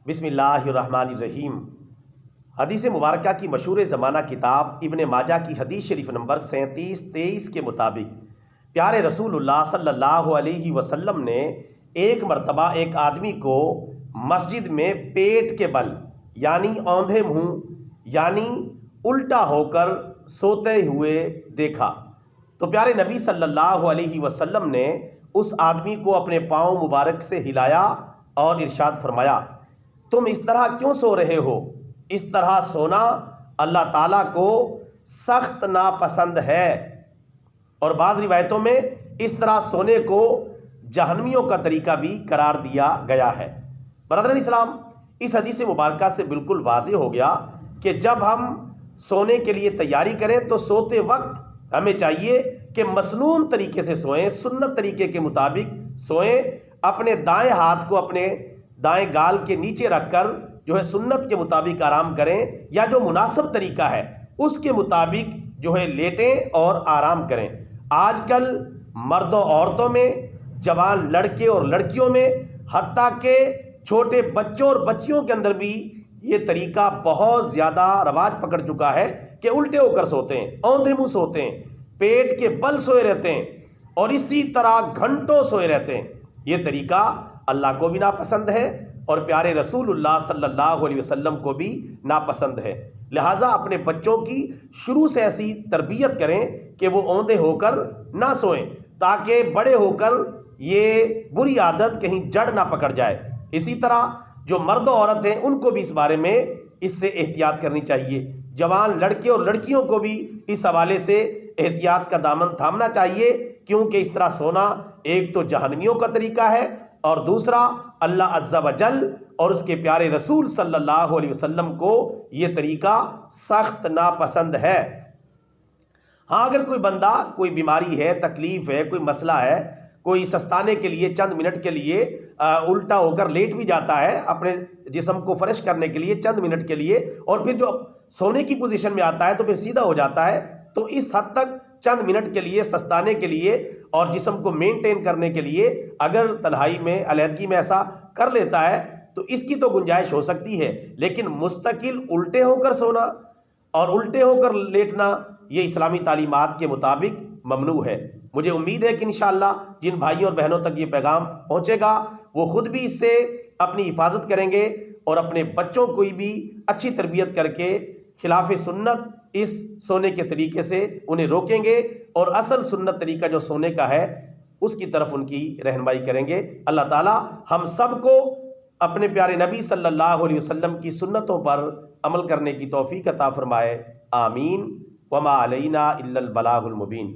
بسم اللہ الرحمن الرحیم۔ حدیث مبارکہ کی مشہور زمانہ کتاب ابن ماجہ کی حدیث شریف نمبر 3723 کے مطابق پیارے رسول اللہ صلی اللہ علیہ وسلم نے ایک مرتبہ ایک آدمی کو مسجد میں پیٹ کے بل یعنی اوندھے منہ یعنی الٹا ہو کر سوتے ہوئے دیکھا تو پیارے نبی صلی اللہ علیہ وسلم نے اس آدمی کو اپنے پاؤں مبارک سے ہلایا اور ارشاد فرمایا، تم اس طرح کیوں سو رہے ہو؟ اس طرح سونا اللہ تعالیٰ کو سخت ناپسند ہے، اور بعض روایتوں میں اس طرح سونے کو جہنمیوں کا طریقہ بھی قرار دیا گیا ہے۔ برادران اسلام، اس حدیث مبارکہ سے بالکل واضح ہو گیا کہ جب ہم سونے کے لیے تیاری کریں تو سوتے وقت ہمیں چاہیے کہ مسنون طریقے سے سوئیں، سنت طریقے کے مطابق سوئیں، اپنے دائیں ہاتھ کو اپنے دائیں گال کے نیچے رکھ کر جو ہے سنت کے مطابق آرام کریں، یا جو مناسب طریقہ ہے اس کے مطابق جو ہے لیٹیں اور آرام کریں۔ آج کل مردوں عورتوں میں، جوان لڑکے اور لڑکیوں میں، حتیٰ کہ چھوٹے بچوں اور بچیوں کے اندر بھی یہ طریقہ بہت زیادہ رواج پکڑ چکا ہے کہ الٹے ہو کر سوتے ہیں، اوندھے منہ سوتے ہیں، پیٹ کے بل سوئے رہتے ہیں اور اسی طرح گھنٹوں سوئے رہتے ہیں۔ یہ طریقہ اللہ کو بھی ناپسند ہے اور پیارے رسول اللہ صلی اللہ علیہ وسلم کو بھی ناپسند ہے۔ لہٰذا اپنے بچوں کی شروع سے ایسی تربیت کریں کہ وہ اوندھے ہو کر نہ سوئیں، تاکہ بڑے ہو کر یہ بری عادت کہیں جڑ نہ پکڑ جائے۔ اسی طرح جو مرد و عورت ہیں ان کو بھی اس بارے میں اس سے احتیاط کرنی چاہیے۔ جوان لڑکے اور لڑکیوں کو بھی اس حوالے سے احتیاط کا دامن تھامنا چاہیے، کیونکہ اس طرح سونا ایک تو جہنمیوں کا طریقہ ہے، اور دوسرا اللہ عز و جل اور اس کے پیارے رسول صلی اللہ علیہ وسلم کو یہ طریقہ سخت ناپسند ہے۔ ہاں، اگر کوئی بندہ کوئی بیماری ہے، تکلیف ہے، کوئی مسئلہ ہے، کوئی سستانے کے لیے چند منٹ کے لیے الٹا ہو کر لیٹ بھی جاتا ہے اپنے جسم کو فریش کرنے کے لیے چند منٹ کے لیے، اور پھر جو سونے کی پوزیشن میں آتا ہے تو پھر سیدھا ہو جاتا ہے، تو اس حد تک چند منٹ کے لیے سستانے کے لیے اور جسم کو مینٹین کرنے کے لیے اگر تنہائی میں علیحدگی میں ایسا کر لیتا ہے تو اس کی تو گنجائش ہو سکتی ہے، لیکن مستقل الٹے ہو کر سونا اور الٹے ہو کر لیٹنا یہ اسلامی تعلیمات کے مطابق ممنوع ہے۔ مجھے امید ہے کہ انشاءاللہ جن بھائیوں اور بہنوں تک یہ پیغام پہنچے گا وہ خود بھی اس سے اپنی حفاظت کریں گے اور اپنے بچوں کو بھی اچھی تربیت کر کے خلاف سنت اس سونے کے طریقے سے انہیں روکیں گے، اور اصل سنت طریقہ جو سونے کا ہے اس کی طرف ان کی رہنمائی کریں گے۔ اللہ تعالی ہم سب کو اپنے پیارے نبی صلی اللہ علیہ وسلم کی سنتوں پر عمل کرنے کی توفیق عطا فرمائے، آمین۔ وما علینا الا البلاغ المبین۔